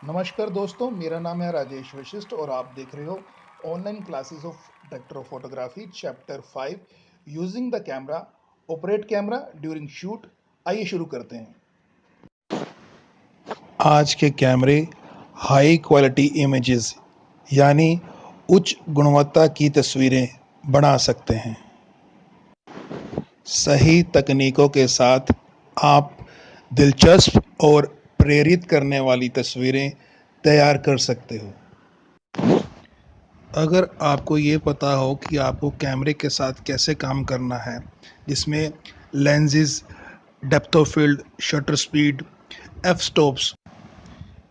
नमस्कार दोस्तों, मेरा नाम है राजेश वशिष्ठ और आप देख रहे हो online classes of director of photography chapter 5 using the camera operate camera during shoot. आइए शुरू करते हैं। आज के कैमरे हाई क्वालिटी इमेजेस यानी उच्च गुणवत्ता की तस्वीरें बना सकते हैं। सही तकनीकों के साथ आप दिलचस्प और प्रेरित करने वाली तस्वीरें तैयार कर सकते हो। अगर आपको ये पता हो कि आपको कैमरे के साथ कैसे काम करना है, जिसमें lenses, depth of field, shutter speed, F stops,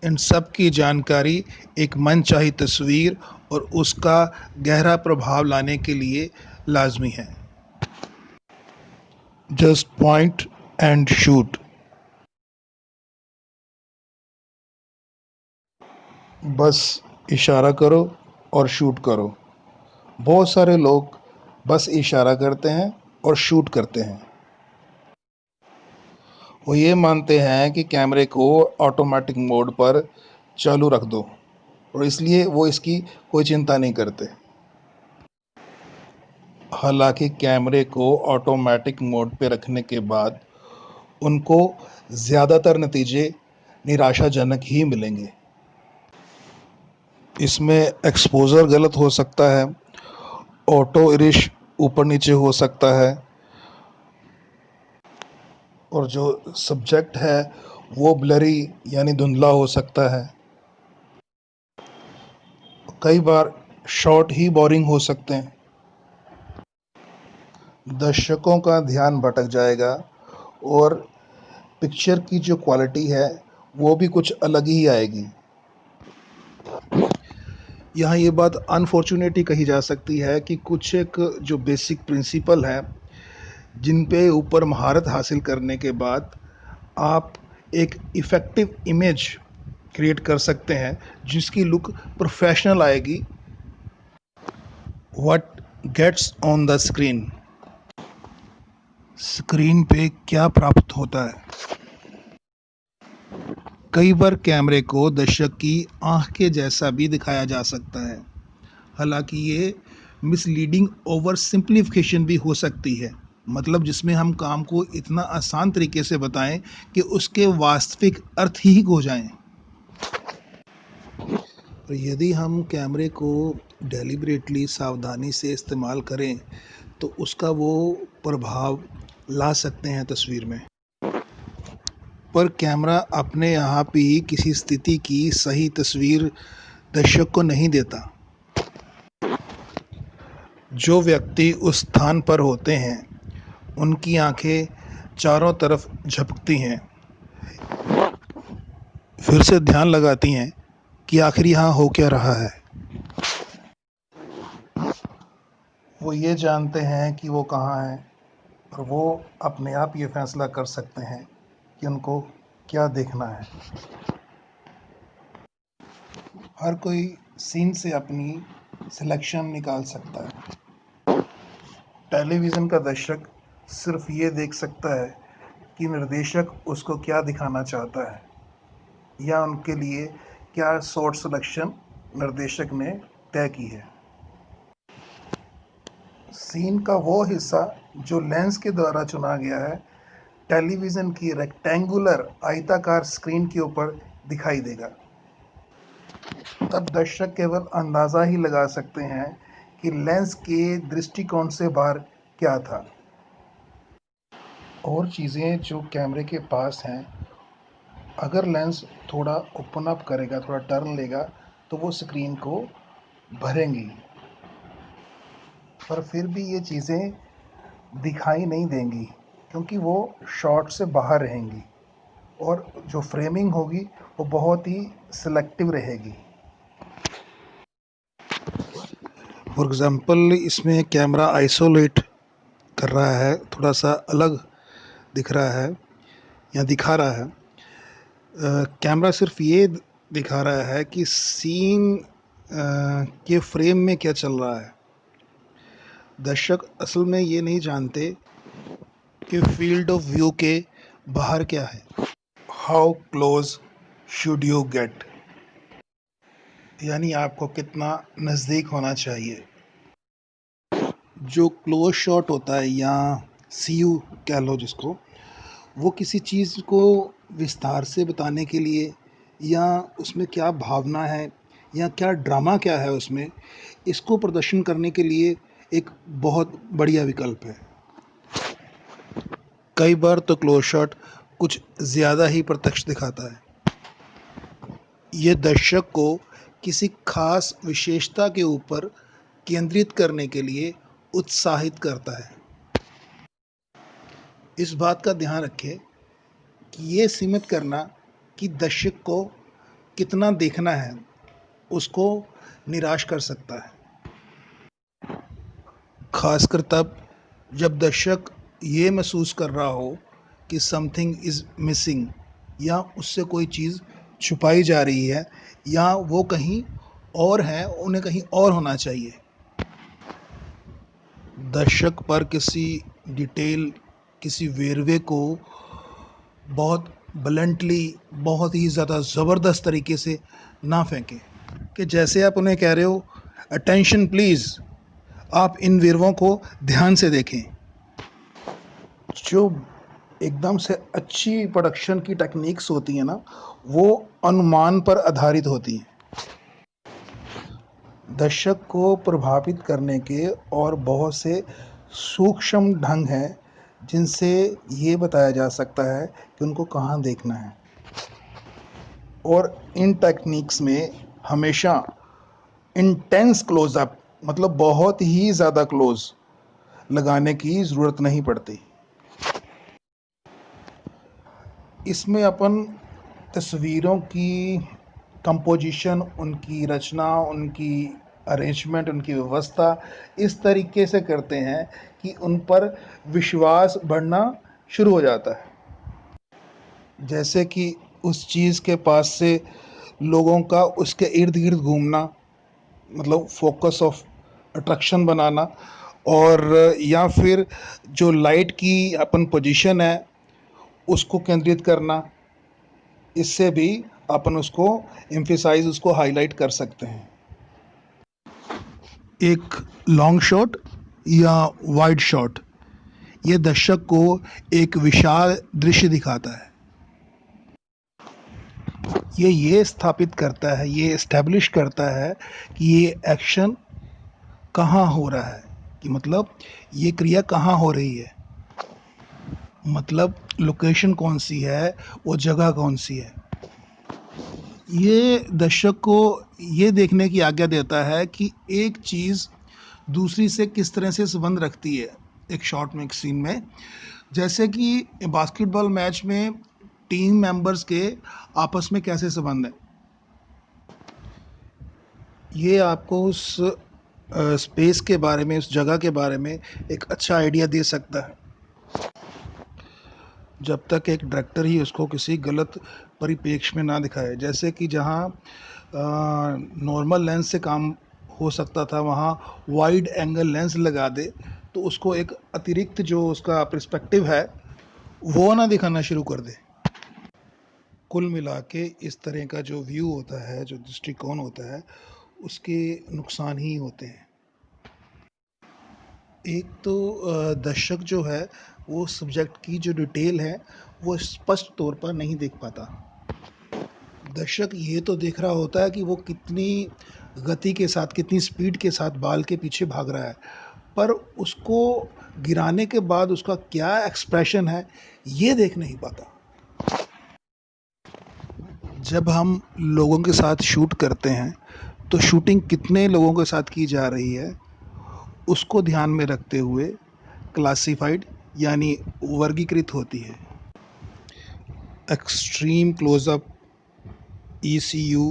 इन सब की जानकारी एक मनचाही तस्वीर और उसका गहरा प्रभाव लाने के लिए लाजमी है। Just point and shoot. बस इशारा करो और शूट करो। बहुत सारे लोग बस इशारा करते हैं और शूट करते हैं। वो ये मानते हैं कि कैमरे को ऑटोमेटिक मोड पर चालू रख दो और इसलिए वो इसकी कोई चिंता नहीं करते। हालांकि कैमरे को ऑटोमेटिक मोड पे रखने के बाद उनको ज़्यादातर नतीजे निराशाजनक ही मिलेंगे। इसमें एक्सपोज़र गलत हो सकता है, ऑटो इरिश ऊपर नीचे हो सकता है और जो सब्जेक्ट है वो ब्लरी यानी धुंधला हो सकता है। कई बार शॉट ही बोरिंग हो सकते हैं। दर्शकों का ध्यान भटक जाएगा और पिक्चर की जो क्वालिटी है वो भी कुछ अलग ही आएगी। यहाँ ये बात अनफॉर्चुनेटली कही जा सकती है कि कुछ एक जो बेसिक प्रिंसिपल है जिन पे ऊपर महारत हासिल करने के बाद आप एक इफ़ेक्टिव इमेज क्रिएट कर सकते हैं जिसकी लुक प्रोफेशनल आएगी। What gets on the screen, screen पे क्या प्राप्त होता है। कई बार कैमरे को दर्शक की आंख के जैसा भी दिखाया जा सकता है। हालांकि ये मिसलीडिंग ओवर सिंप्लीफिकेशन भी हो सकती है, मतलब जिसमें हम काम को इतना आसान तरीके से बताएं कि उसके वास्तविक अर्थ ही खो जाएं। और यदि हम कैमरे को डेलिबरेटली सावधानी से इस्तेमाल करें तो उसका वो प्रभाव ला सकते हैं तस्वीर में। पर कैमरा अपने यहाँ भी किसी स्थिति की सही तस्वीर दर्शक को नहीं देता। जो व्यक्ति उस स्थान पर होते हैं उनकी आंखें चारों तरफ झपकती हैं, फिर से ध्यान लगाती हैं कि आखिर यहाँ हो क्या रहा है। वो ये जानते हैं कि वो कहाँ हैं और वो अपने आप ये फैसला कर सकते हैं कि उनको क्या देखना है। हर कोई सीन से अपनी सिलेक्शन निकाल सकता है। टेलीविज़न का दर्शक सिर्फ ये देख सकता है कि निर्देशक उसको क्या दिखाना चाहता है या उनके लिए क्या शॉट सिलेक्शन निर्देशक ने तय की है। सीन का वो हिस्सा जो लेंस के द्वारा चुना गया है टेलीविज़न की रेक्टेंगुलर आयताकार स्क्रीन के ऊपर दिखाई देगा। तब दर्शक केवल अंदाज़ा ही लगा सकते हैं कि लेंस के दृष्टिकोण से बाहर क्या था। और चीज़ें जो कैमरे के पास हैं, अगर लेंस थोड़ा ओपन अप करेगा, थोड़ा टर्न लेगा तो वो स्क्रीन को भरेंगी, पर फिर भी ये चीज़ें दिखाई नहीं देंगी क्योंकि वो शॉट से बाहर रहेंगी और जो फ्रेमिंग होगी वो बहुत ही सिलेक्टिव रहेगी। फॉर एग्ज़ाम्पल इसमें कैमरा आइसोलेट कर रहा है, थोड़ा सा अलग दिख रहा है या दिखा रहा है। कैमरा सिर्फ ये दिखा रहा है कि सीन के फ्रेम में क्या चल रहा है। दर्शक असल में ये नहीं जानते कि फील्ड ऑफ व्यू के बाहर क्या है। How close should you get, यानी आपको कितना नज़दीक होना चाहिए। जो क्लोज शॉट होता है या सी यू कह लो जिसको, वो किसी चीज़ को विस्तार से बताने के लिए या उसमें क्या भावना है या क्या ड्रामा क्या है उसमें, इसको प्रदर्शन करने के लिए एक बहुत बढ़िया विकल्प है। कई बार तो क्लोज शॉट कुछ ज़्यादा ही प्रत्यक्ष दिखाता है। ये दर्शक को किसी खास विशेषता के ऊपर केंद्रित करने के लिए उत्साहित करता है। इस बात का ध्यान रखें कि ये सीमित करना कि दर्शक को कितना देखना है, उसको निराश कर सकता है। खासकर तब जब दर्शक ये महसूस कर रहा हो कि समथिंग इज़ मिसिंग या उससे कोई चीज़ छुपाई जा रही है या वो कहीं और है, उन्हें कहीं और होना चाहिए। दर्शक पर किसी डिटेल, किसी वेरवे को बहुत ब्लंटली, बहुत ही ज़्यादा ज़बरदस्त तरीके से ना फेंकें कि जैसे आप उन्हें कह रहे हो, अटेंशन प्लीज़, आप इन वेरवों को ध्यान से देखें। जो एकदम से अच्छी प्रोडक्शन की टेक्निक्स होती हैं ना, वो अनुमान पर आधारित होती हैं। दर्शक को प्रभावित करने के और बहुत से सूक्ष्म ढंग हैं जिनसे ये बताया जा सकता है कि उनको कहाँ देखना है। और इन टेक्निक्स में हमेशा इंटेंस क्लोज़अप, मतलब बहुत ही ज़्यादा क्लोज लगाने की ज़रूरत नहीं पड़ती। इसमें अपन तस्वीरों की कंपोजिशन, उनकी रचना, उनकी अरेंजमेंट, उनकी व्यवस्था इस तरीके से करते हैं कि उन पर विश्वास बढ़ना शुरू हो जाता है। जैसे कि उस चीज़ के पास से लोगों का उसके इर्द गिर्द घूमना, मतलब फोकस ऑफ अट्रैक्शन बनाना, और या फिर जो लाइट की अपन पोजीशन है उसको केंद्रित करना, इससे भी अपन उसको एम्फेसाइज, उसको हाईलाइट कर सकते हैं। एक लॉन्ग शॉट या वाइड शॉट ये दर्शक को एक विशाल दृश्य दिखाता है। ये स्थापित करता है, ये इस्टेब्लिश करता है कि ये एक्शन कहाँ हो रहा है, कि मतलब ये क्रिया कहाँ हो रही है, मतलब लोकेशन कौन सी है, वो जगह कौन सी है। ये दर्शक को ये देखने की आज्ञा देता है कि एक चीज़ दूसरी से किस तरह से संबंध रखती है एक शॉट में, एक सीन में। जैसे कि बास्केटबॉल मैच में टीम मेंबर्स के आपस में कैसे संबंध है, ये आपको उस स्पेस के बारे में, उस जगह के बारे में एक अच्छा आइडिया दे सकता है, जब तक एक डायरेक्टर ही उसको किसी गलत परिप्रेक्ष्य में ना दिखाए। जैसे कि जहाँ नॉर्मल लेंस से काम हो सकता था, वहाँ वाइड एंगल लेंस लगा दे तो उसको एक अतिरिक्त जो उसका पर्सपेक्टिव है वो ना दिखाना शुरू कर दे। कुल मिला के इस तरह का जो व्यू होता है, जो दृष्टिकोण होता है, उसके नुकसान ही होते हैं। एक तो दर्शक जो है वो सब्जेक्ट की जो डिटेल है वो स्पष्ट तौर पर नहीं देख पाता। दर्शक ये तो देख रहा होता है कि वो कितनी गति के साथ, कितनी स्पीड के साथ बाल के पीछे भाग रहा है, पर उसको गिराने के बाद उसका क्या एक्सप्रेशन है ये देख नहीं पाता। जब हम लोगों के साथ शूट करते हैं तो शूटिंग कितने लोगों के साथ की जा रही है उसको ध्यान में रखते हुए क्लासिफाइड यानी वर्गीकृत होती है। एक्सट्रीम क्लोज़अप ECU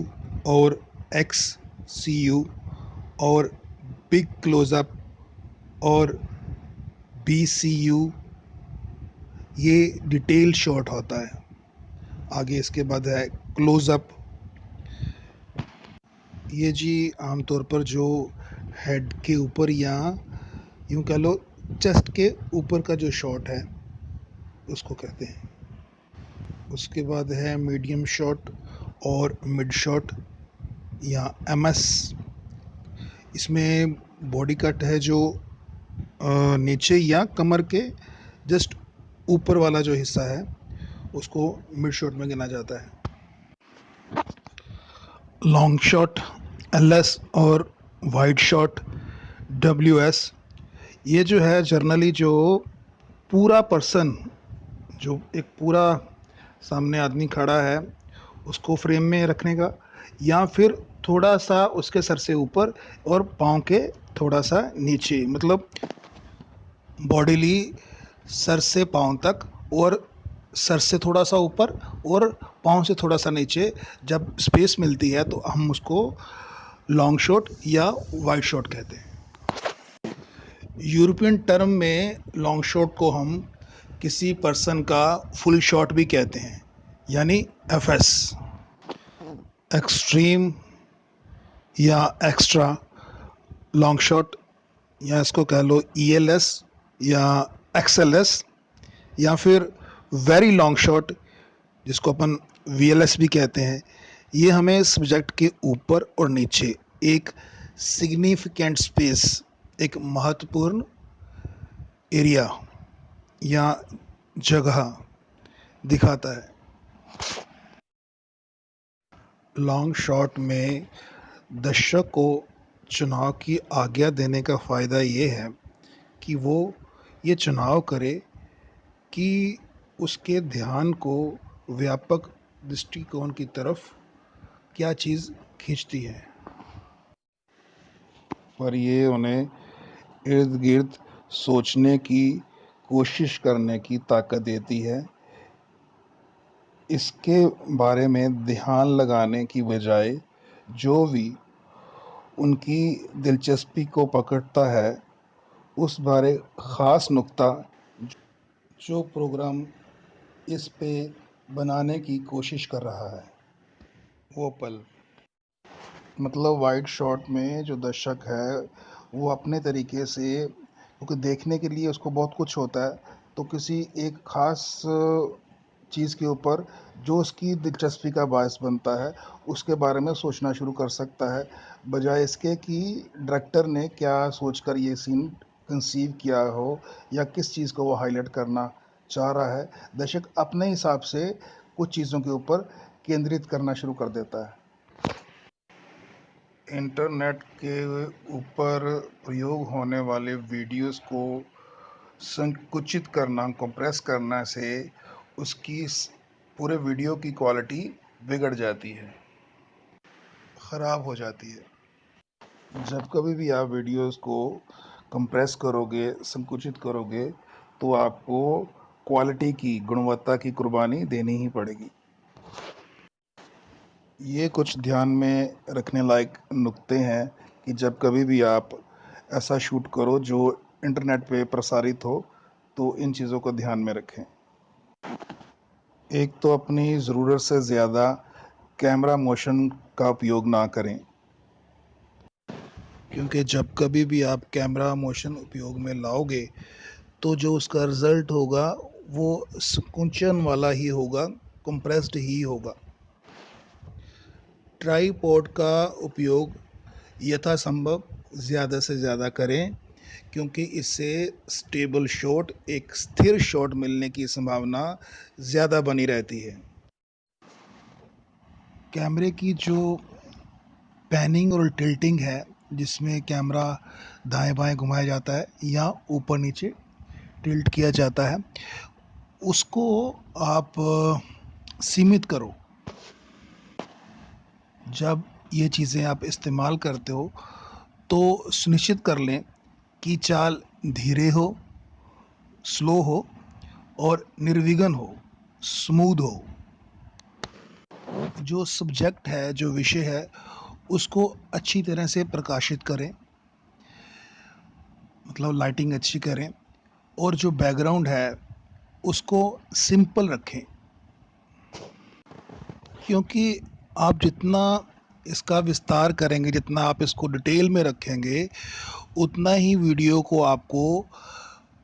और XCU और बिग क्लोज़अप और BCU, ये डिटेल शॉट होता है। आगे इसके बाद है क्लोज़अप। ये जी आमतौर पर जो हेड के ऊपर या यूँ कह लो चेस्ट के ऊपर का जो शॉट है उसको कहते हैं। उसके बाद है मीडियम शॉट और मिड शॉट या MS। इसमें बॉडी कट है जो नीचे या कमर के जस्ट ऊपर वाला जो हिस्सा है उसको मिड शॉट में गिना जाता है। लॉन्ग शॉट LS और वाइड शॉट WS। ये जो है जर्नली जो पूरा पर्सन, जो एक पूरा सामने आदमी खड़ा है उसको फ्रेम में रखने का, या फिर थोड़ा सा उसके सर से ऊपर और पाँव के थोड़ा सा नीचे, मतलब बॉडीली सर से पाँव तक और सर से थोड़ा सा ऊपर और पाँव से थोड़ा सा नीचे जब स्पेस मिलती है तो हम उसको लॉन्ग शॉट या वाइड शॉट कहते हैं। यूरोपियन टर्म में लॉन्ग शॉट को हम किसी पर्सन का फुल शॉट भी कहते हैं, यानी FS। एक्सट्रीम या एक्स्ट्रा लॉन्ग शॉट, या इसको कह लो ELS या XLS, या फिर वेरी लॉन्ग शॉट जिसको अपन VLS भी कहते हैं। ये हमें सब्जेक्ट के ऊपर और नीचे एक सिग्निफिकेंट स्पेस, एक महत्वपूर्ण एरिया या जगह दिखाता है। लॉन्ग शॉट में दर्शक को चुनाव की आज्ञा देने का फ़ायदा ये है कि वो ये चुनाव करे कि उसके ध्यान को व्यापक दृष्टिकोण की तरफ क्या चीज़ खींचती है, पर ये उन्हें इर्द गिर्द सोचने की कोशिश करने की ताकत देती है। इसके बारे में ध्यान लगाने की बजाय जो भी उनकी दिलचस्पी को पकड़ता है उस बारे ख़ास नुक्ता जो प्रोग्राम इस पे बनाने की कोशिश कर रहा है वो पल। मतलब वाइड शॉट में जो दर्शक है वो अपने तरीके से, क्योंकि देखने के लिए उसको बहुत कुछ होता है, तो किसी एक ख़ास चीज़ के ऊपर जो उसकी दिलचस्पी का बायस बनता है उसके बारे में सोचना शुरू कर सकता है, बजाय इसके कि डायरेक्टर ने क्या सोचकर ये सीन कंसीव किया हो या किस चीज़ को वो हाईलाइट करना चाह रहा है। दर्शक अपने हिसाब से कुछ चीज़ों के ऊपर केंद्रित करना शुरू कर देता है। इंटरनेट के ऊपर प्रयोग होने वाले वीडियोस को संकुचित करना, कंप्रेस करना से उसकी पूरे वीडियो की क्वालिटी बिगड़ जाती है, ख़राब हो जाती है। जब कभी भी आप वीडियोस को कंप्रेस करोगे, संकुचित करोगे, तो आपको क्वालिटी की, गुणवत्ता की कुर्बानी देनी ही पड़ेगी। ये कुछ ध्यान में रखने लायक नुक्ते हैं कि जब कभी भी आप ऐसा शूट करो जो इंटरनेट पे प्रसारित हो तो इन चीज़ों को ध्यान में रखें। एक तो अपनी ज़रूरत से ज़्यादा कैमरा मोशन का उपयोग ना करें, क्योंकि जब कभी भी आप कैमरा मोशन उपयोग में लाओगे तो जो उसका रिज़ल्ट होगा वो संकुचन वाला ही होगा, कंप्रेस्ड ही होगा। ट्राईपॉड का उपयोग यथासंभव ज़्यादा से ज़्यादा करें, क्योंकि इससे स्टेबल शॉट, एक स्थिर शॉट मिलने की संभावना ज़्यादा बनी रहती है। कैमरे की जो पैनिंग और टिल्टिंग है, जिसमें कैमरा दाएं बाएं घुमाया जाता है या ऊपर नीचे टिल्ट किया जाता है, उसको आप सीमित करो। जब ये चीज़ें आप इस्तेमाल करते हो तो सुनिश्चित कर लें कि चाल धीरे हो, स्लो हो और निर्विघ्न हो, स्मूथ हो। जो सब्जेक्ट है, जो विषय है, उसको अच्छी तरह से प्रकाशित करें, मतलब लाइटिंग अच्छी करें, और जो बैकग्राउंड है उसको सिंपल रखें, क्योंकि आप जितना इसका विस्तार करेंगे, जितना आप इसको डिटेल में रखेंगे, उतना ही वीडियो को आपको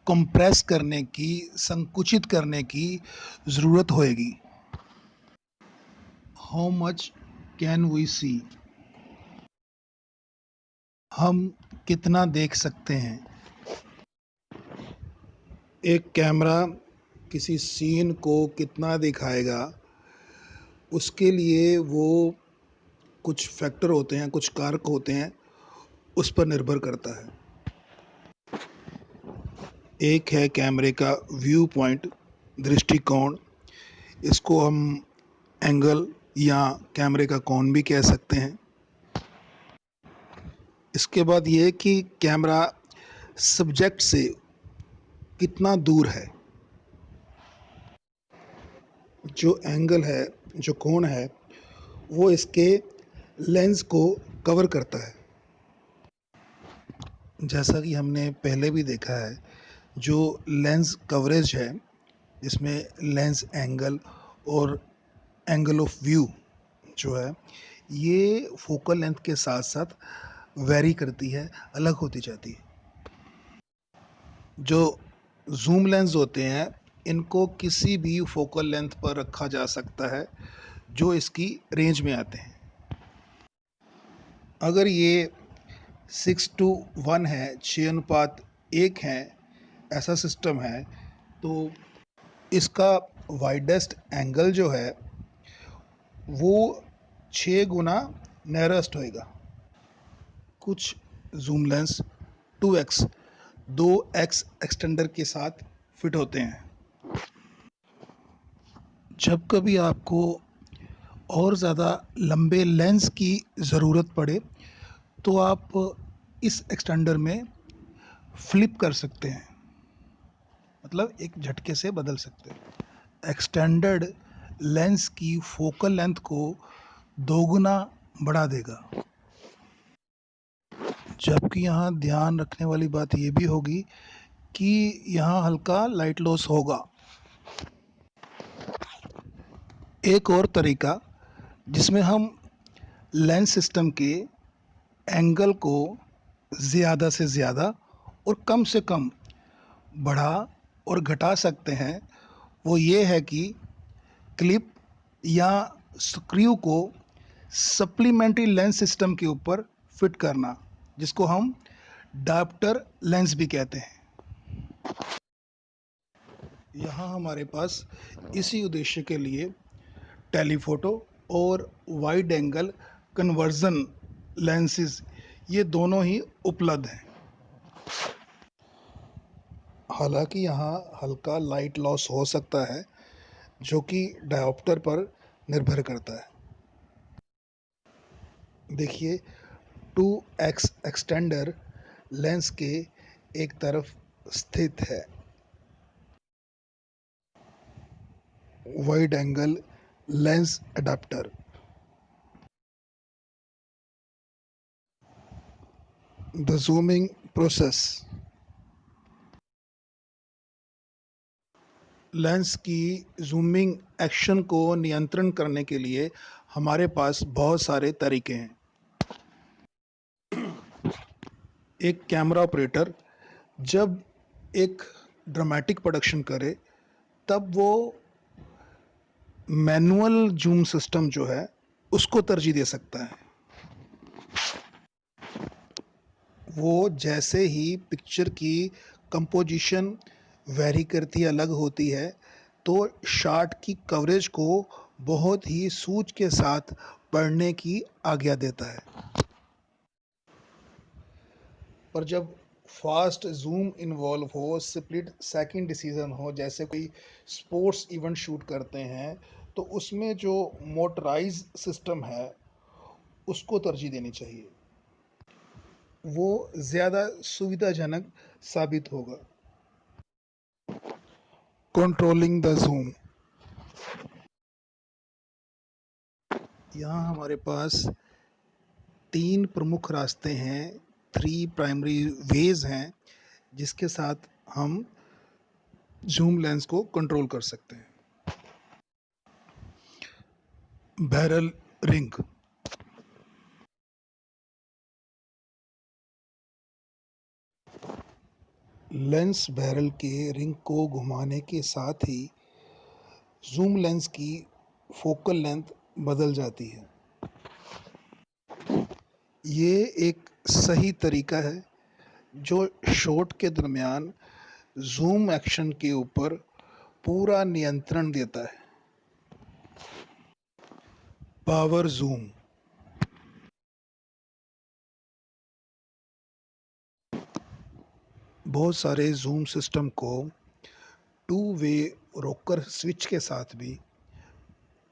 कंप्रेस करने की, संकुचित करने की ज़रूरत होएगी। हाउ मच कैन वी सी, हम कितना देख सकते हैं। एक कैमरा किसी सीन को कितना दिखाएगा, उसके लिए वो कुछ फैक्टर होते हैं, कुछ कारक होते हैं, उस पर निर्भर करता है। एक है कैमरे का व्यू पॉइंट, दृष्टिकोण। इसको हम एंगल या कैमरे का कोण भी कह सकते हैं। इसके बाद ये कि कैमरा सब्जेक्ट से कितना दूर है। जो एंगल है, जो कोण है, वो इसके लेंस को कवर करता है। जैसा कि हमने पहले भी देखा है, जो लेंस कवरेज है, इसमें लेंस एंगल और एंगल ऑफ व्यू जो है, ये फोकल लेंथ के साथ साथ वेरी करती है, अलग होती जाती है। जो जूम लेंस होते हैं, इनको किसी भी फोकल लेंथ पर रखा जा सकता है जो इसकी रेंज में आते हैं। अगर ये 6:1 है, 6:1 है, ऐसा सिस्टम है, तो इसका वाइडेस्ट एंगल जो है वो 6 गुना नैरेस्ट होएगा। कुछ zoom lens 2x 2x extender के साथ फिट होते हैं। जब कभी आपको और ज़्यादा लंबे लेंस की ज़रूरत पड़े तो आप इस एक्सटेंडर में फ्लिप कर सकते हैं, मतलब एक झटके से बदल सकते हैं। एक्सटेंडेड लेंस की फोकल लेंथ को दोगुना बढ़ा देगा। जबकि यहाँ ध्यान रखने वाली बात ये भी होगी कि यहाँ हल्का लाइट लॉस होगा। एक और तरीका जिसमें हम लेंस सिस्टम के एंगल को ज़्यादा से ज़्यादा और कम से कम बढ़ा और घटा सकते हैं, वो ये है कि क्लिप या स्क्रू को सप्लीमेंट्री लेंस सिस्टम के ऊपर फिट करना, जिसको हम डायप्टर लेंस भी कहते हैं। यहाँ हमारे पास इसी उद्देश्य के लिए टेलीफोटो और वाइड एंगल कन्वर्जन लेंसेज, ये दोनों ही उपलब्ध हैं। हालांकि यहाँ हल्का लाइट लॉस हो सकता है, जो कि डायोप्टर पर निर्भर करता है। देखिए, 2x एक्सटेंडर लेंस के एक तरफ स्थित है। Wide angle lens adapter. The zooming process. Lens की जूमिंग एक्शन को नियंत्रण करने के लिए हमारे पास बहुत सारे तरीके हैं। एक कैमरा ऑपरेटर जब एक ड्रामेटिक प्रोडक्शन करे, तब वो मैनुअल जूम सिस्टम जो है उसको तरजीह दे सकता है। वो जैसे ही पिक्चर की कंपोजिशन वेरी करती है, अलग होती है, तो शॉट की कवरेज को बहुत ही सूझ के साथ पढ़ने की आज्ञा देता है। पर जब फास्ट जूम इन्वॉल्व हो, स्प्लिट सेकंड डिसीजन हो, जैसे कोई स्पोर्ट्स इवेंट शूट करते हैं, तो उसमें जो मोटराइज सिस्टम है उसको तरजीह देनी चाहिए। वो ज़्यादा सुविधाजनक साबित होगा। Controlling the zoom. यहाँ हमारे पास 3 प्रमुख रास्ते हैं, 3 प्राइमरी वेज हैं, जिसके साथ हम जूम लेंस को कंट्रोल कर सकते हैं। Barrel ring. लेंस बैरल के रिंग को घुमाने के साथ ही जूम लेंस की फोकल लेंथ बदल जाती है। ये एक सही तरीका है जो शॉट के दरमियान ज़ूम एक्शन के ऊपर पूरा नियंत्रण देता है। Power zoom. बहुत सारे ज़ूम सिस्टम को टू वे रोकर स्विच के साथ भी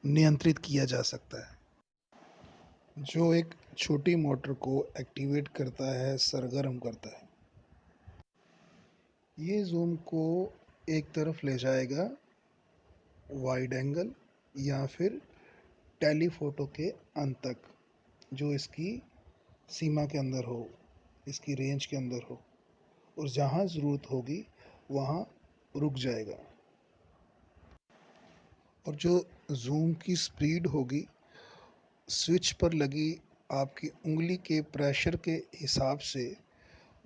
नियंत्रित किया जा सकता है, जो एक छोटी मोटर को एक्टिवेट करता है, सरगर्म करता है। ये ज़ूम को एक तरफ ले जाएगा वाइड एंगल या फिर टेलीफोटो के अंत तक, जो इसकी सीमा के अंदर हो, इसकी रेंज के अंदर हो, और जहाँ ज़रूरत होगी वहाँ रुक जाएगा। और जो ज़ूम की स्पीड होगी स्विच पर लगी आपकी उंगली के प्रेशर के हिसाब से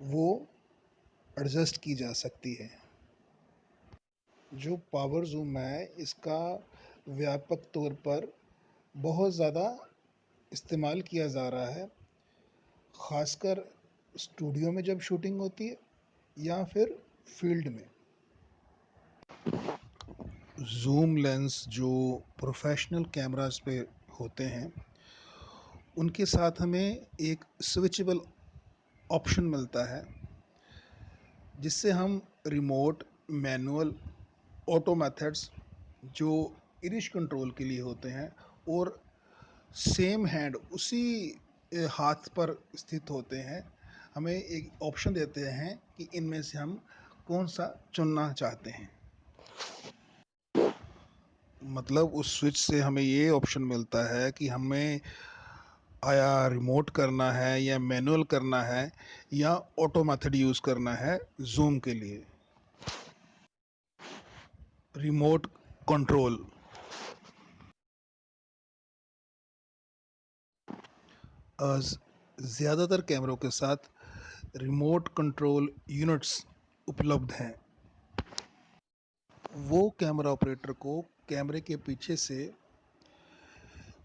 वो एडजस्ट की जा सकती है। जो पावर ज़ूम है इसका व्यापक तौर पर बहुत ज़्यादा इस्तेमाल किया जा रहा है, ख़ासकर स्टूडियो में जब शूटिंग होती है या फिर फील्ड में। ज़ूम लेंस जो प्रोफेशनल कैमरास पे होते हैं उनके साथ हमें एक स्विचेबल ऑप्शन मिलता है, जिससे हम रिमोट, मैनुअल, ऑटो मेथड्स जो इरिश कंट्रोल के लिए होते हैं और सेम हैंड उसी हाथ पर स्थित होते हैं, हमें एक ऑप्शन देते हैं कि इनमें से हम कौन सा चुनना चाहते हैं। मतलब उस स्विच से हमें ये ऑप्शन मिलता है कि हमें आया रिमोट करना है या मैनुअल करना है या ऑटो मेथड यूज़ करना है जूम के लिए। Remote control. ज़्यादातर कैमरों के साथ रिमोट कंट्रोल यूनिट्स उपलब्ध हैं। वो कैमरा ऑपरेटर को कैमरे के पीछे से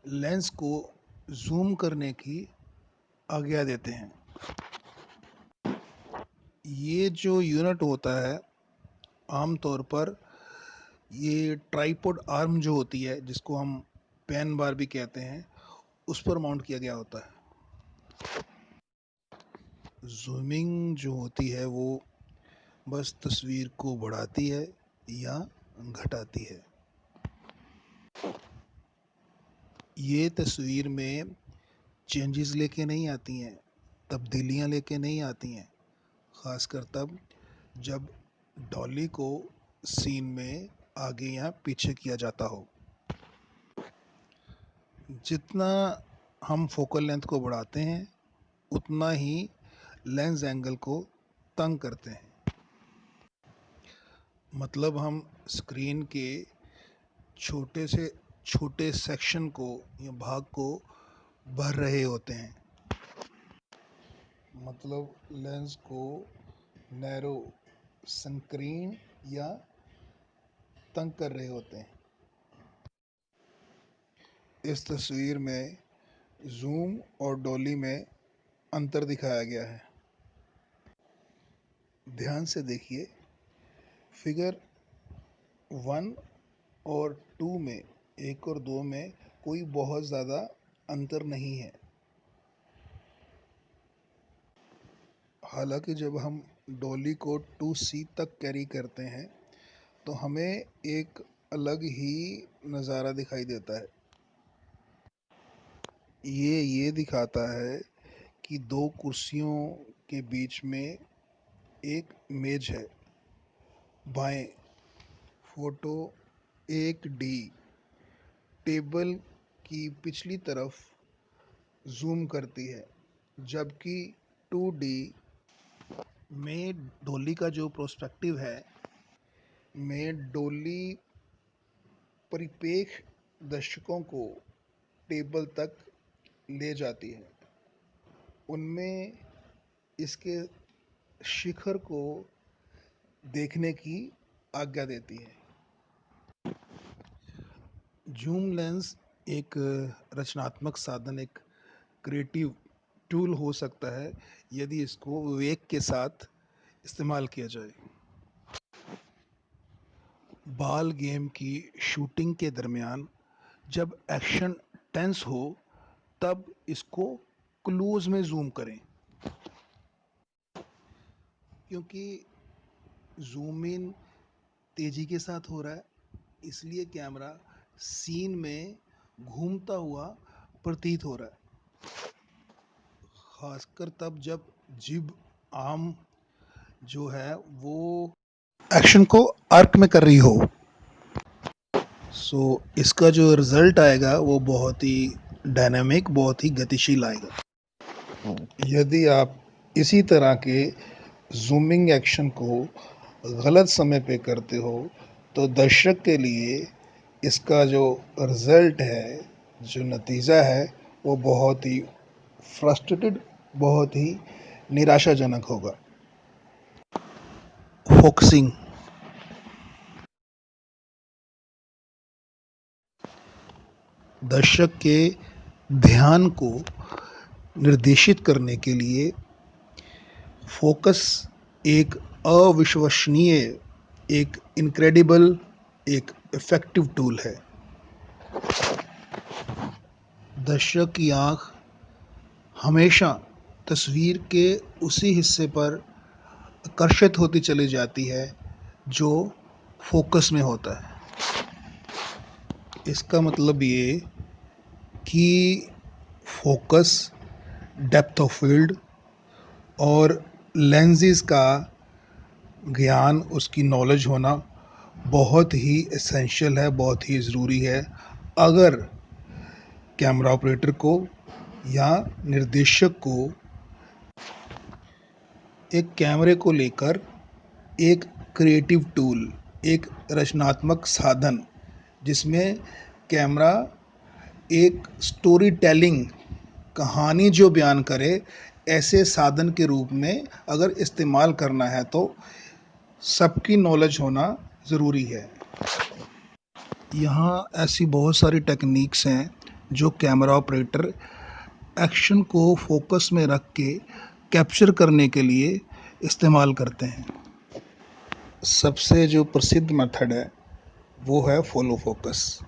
लेंस को जूम करने की आज्ञा देते हैं। ये जो यूनिट होता है आमतौर पर ये ट्राइपॉड आर्म जो होती है, जिसको हम पेन बार भी कहते हैं, उस पर माउंट किया गया होता है। जूमिंग जो होती है वो बस तस्वीर को बढ़ाती है या घटाती है। ये तस्वीर में चेंजेस लेके नहीं आती हैं, तब्दीलियाँ लेके नहीं आती हैं, ख़ासकर तब जब डॉली को सीन में आगे या पीछे किया जाता हो। जितना हम फोकल लेंथ को बढ़ाते हैं उतना ही लेंस एंगल को तंग करते हैं। मतलब हम स्क्रीन के छोटे से छोटे सेक्शन को या भाग को भर रहे होते हैं, मतलब लेंस को नैरो, संकीर्ण या तंग कर रहे होते हैं। इस तस्वीर में जूम और डॉली में अंतर दिखाया गया है। ध्यान से देखिए, फिगर 1 और 2 में, 1 और 2 में कोई बहुत ज़्यादा अंतर नहीं है। हालांकि जब हम डॉली को 2C तक कैरी करते हैं तो हमें एक अलग ही नज़ारा दिखाई देता है। ये दिखाता है कि दो कुर्सियों के बीच में एक मेज है। बाएं फोटो 1D टेबल की पिछली तरफ जूम करती है, जबकि 2D में डोली का जो प्रोस्पेक्टिव है में डोली परिपेक्ष दर्शकों को टेबल तक ले जाती है, उनमें इसके शिखर को देखने की आज्ञा देती है। जूम लेंस एक रचनात्मक साधन, एक क्रिएटिव टूल हो सकता है यदि इसको विवेक के साथ इस्तेमाल किया जाए। बॉल गेम की शूटिंग के दरमियान जब एक्शन टेंस हो तब इसको क्लोज में जूम करें, क्योंकि जूम इन तेज़ी के साथ हो रहा है, इसलिए कैमरा सीन में घूमता हुआ प्रतीत हो रहा है, खासकर तब जब जिब आम जो है वो एक्शन को आर्क में कर रही हो। इसका जो रिज़ल्ट आएगा वो बहुत ही डायनामिक, बहुत ही गतिशील आएगा। यदि आप इसी तरह के जूमिंग एक्शन को गलत समय पे करते हो तो दर्शक के लिए इसका जो रिज़ल्ट है, जो नतीजा है, वो बहुत ही फ्रस्ट्रेटेड, बहुत ही निराशाजनक होगा। फोकसिंग दर्शक के ध्यान को निर्देशित करने के लिए फोकस एक अविश्वसनीय, एक इनक्रेडिबल, एक इफ़ेक्टिव टूल है। दर्शक की आँख हमेशा तस्वीर के उसी हिस्से पर आकर्षित होती चली जाती है जो फोकस में होता है। इसका मतलब ये कि फोकस, डेप्थ ऑफ फील्ड और लेंसेज का ज्ञान, उसकी नॉलेज होना बहुत ही एसेंशियल है, बहुत ही ज़रूरी है अगर कैमरा ऑपरेटर को या निर्देशक को एक कैमरे को लेकर एक क्रिएटिव टूल, एक रचनात्मक साधन जिसमें कैमरा एक स्टोरी टेलिंग, कहानी जो बयान करे, ऐसे साधन के रूप में अगर इस्तेमाल करना है तो सबकी नॉलेज होना ज़रूरी है। यहाँ ऐसी बहुत सारी टेक्निक्स हैं जो कैमरा ऑपरेटर एक्शन को फोकस में रख के कैप्चर करने के लिए इस्तेमाल करते हैं। सबसे जो प्रसिद्ध मेथड है वो है फॉलो फोकस।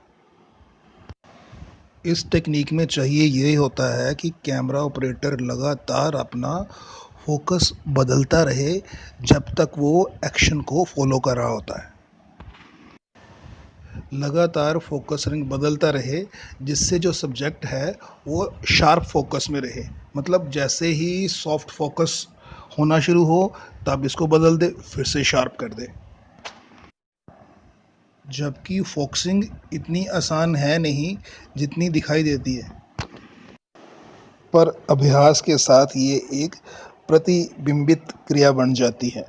इस टेक्निक में चाहिए ये होता है कि कैमरा ऑपरेटर लगातार अपना फोकस बदलता रहे जब तक वो एक्शन को फॉलो कर रहा होता है। लगातार फोकस रिंग बदलता रहे जिससे जो सब्जेक्ट है वो शार्प फोकस में रहे, मतलब जैसे ही सॉफ्ट फोकस होना शुरू हो तब इसको बदल दे, फिर से शार्प कर दे। जबकि फोकसिंग इतनी आसान है नहीं जितनी दिखाई देती है, पर अभ्यास के साथ ये एक प्रतिबिंबित क्रिया बन जाती है।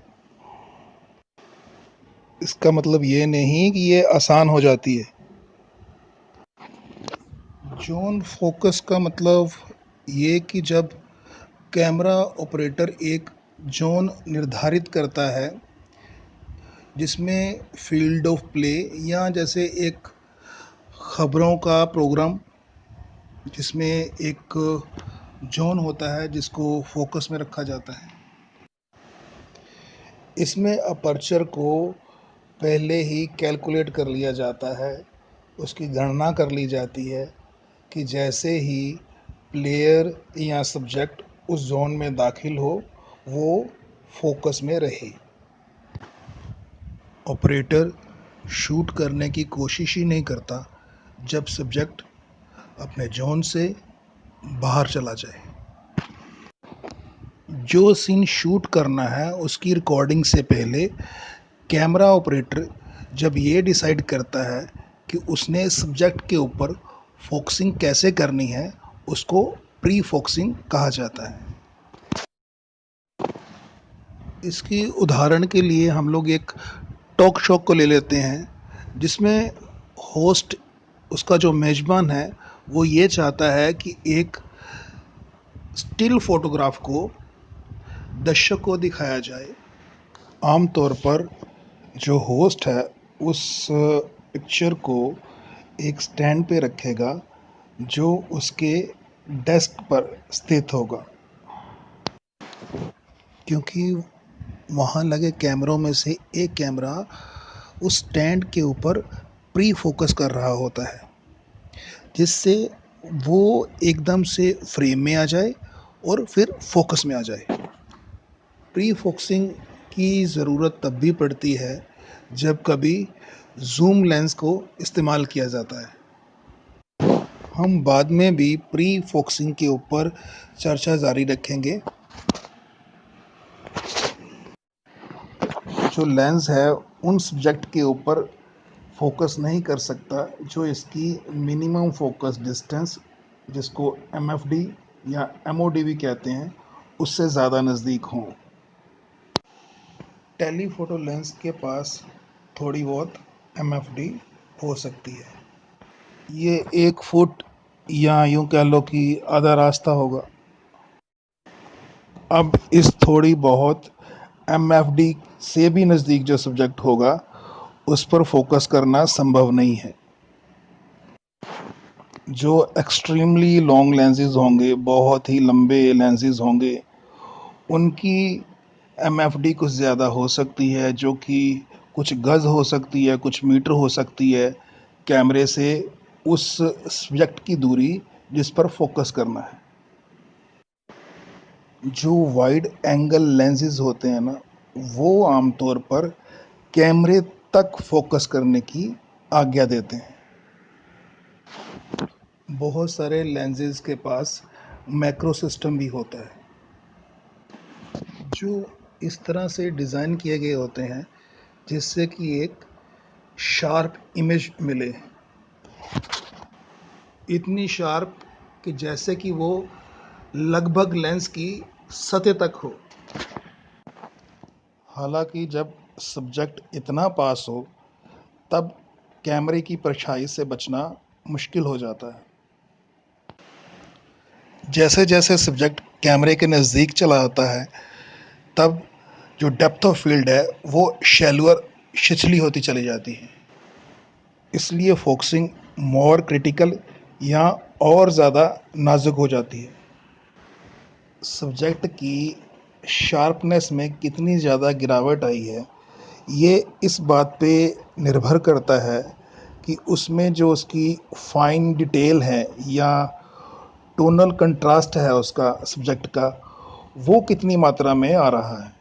इसका मतलब ये नहीं कि ये आसान हो जाती है। जोन फोकस का मतलब ये कि जब कैमरा ऑपरेटर एक जोन निर्धारित करता है जिसमें फील्ड ऑफ प्ले, या जैसे एक खबरों का प्रोग्राम जिसमें एक जोन होता है जिसको फोकस में रखा जाता है, इसमें अपर्चर को पहले ही कैलकुलेट कर लिया जाता है, उसकी गणना कर ली जाती है कि जैसे ही प्लेयर या सब्जेक्ट उस जोन में दाखिल हो वो फोकस में रहे। ऑपरेटर शूट करने की कोशिश ही नहीं करता जब सब्जेक्ट अपने जोन से बाहर चला जाए। जो सीन शूट करना है उसकी रिकॉर्डिंग से पहले कैमरा ऑपरेटर जब ये डिसाइड करता है कि उसने सब्जेक्ट के ऊपर फोकसिंग कैसे करनी है, उसको प्री फोकसिंग कहा जाता है। इसकी उदाहरण के लिए हम लोग एक टॉक शो को ले लेते हैं जिसमें होस्ट, उसका जो मेज़बान है, वो ये चाहता है कि एक स्टिल फोटोग्राफ को दर्शक को दिखाया जाए। आमतौर पर जो होस्ट है उस पिक्चर को एक स्टैंड पे रखेगा जो उसके डेस्क पर स्थित होगा। क्योंकि वहाँ लगे कैमरों में से एक कैमरा उस स्टैंड के ऊपर प्री फोकस कर रहा होता है, जिससे वो एकदम से फ्रेम में आ जाए और फिर फोकस में आ जाए। प्री फोकसिंग की ज़रूरत तब भी पड़ती है जब कभी ज़ूम लेंस को इस्तेमाल किया जाता है। हम बाद में भी प्री फोकसिंग के ऊपर चर्चा जारी रखेंगे। जो लेंस है उन सब्जेक्ट के ऊपर फोकस नहीं कर सकता जो इसकी मिनिमम फोकस डिस्टेंस, जिसको एमएफडी या एमओडी भी कहते हैं, उससे ज़्यादा नज़दीक हों। टेलीफोटो लेंस के पास थोड़ी बहुत एमएफडी हो सकती है। ये 1 फुट या यूं कह लो कि आधा रास्ता होगा। अब इस थोड़ी बहुत एमएफडी से भी नज़दीक जो सब्जेक्ट होगा उस पर फोकस करना संभव नहीं है। जो एक्सट्रीमली लॉन्ग लेंसेज होंगे, बहुत ही लंबे लेंसेज होंगे, उनकी एमएफडी कुछ ज़्यादा हो सकती है, जो कि कुछ गज़ हो सकती है, कुछ मीटर हो सकती है कैमरे से उस सब्जेक्ट की दूरी जिस पर फोकस करना है। जो वाइड एंगल लेंसेज होते हैं ना, वो आमतौर पर कैमरे तक फोकस करने की आज्ञा देते हैं। बहुत सारे लेंसेज के पास मैक्रो सिस्टम भी होता है, जो इस तरह से डिज़ाइन किए गए होते हैं जिससे कि एक शार्प इमेज मिले, इतनी शार्प कि जैसे कि वो लगभग लेंस की सतह तक हो। हालांकि जब सब्जेक्ट इतना पास हो तब कैमरे की परछाई से बचना मुश्किल हो जाता है। जैसे जैसे सब्जेक्ट कैमरे के नज़दीक चला आता है तब जो डेप्थ ऑफ फील्ड है वो शैलोअर, छिछली होती चली जाती है। इसलिए फोकसिंग मोर क्रिटिकल या और ज़्यादा नाजुक हो जाती है। सब्जेक्ट की शार्पनेस में कितनी ज़्यादा गिरावट आई है, ये इस बात पे निर्भर करता है कि उसमें जो उसकी फाइन डिटेल है या टोनल कंट्रास्ट है उसका सब्जेक्ट का, वो कितनी मात्रा में आ रहा है।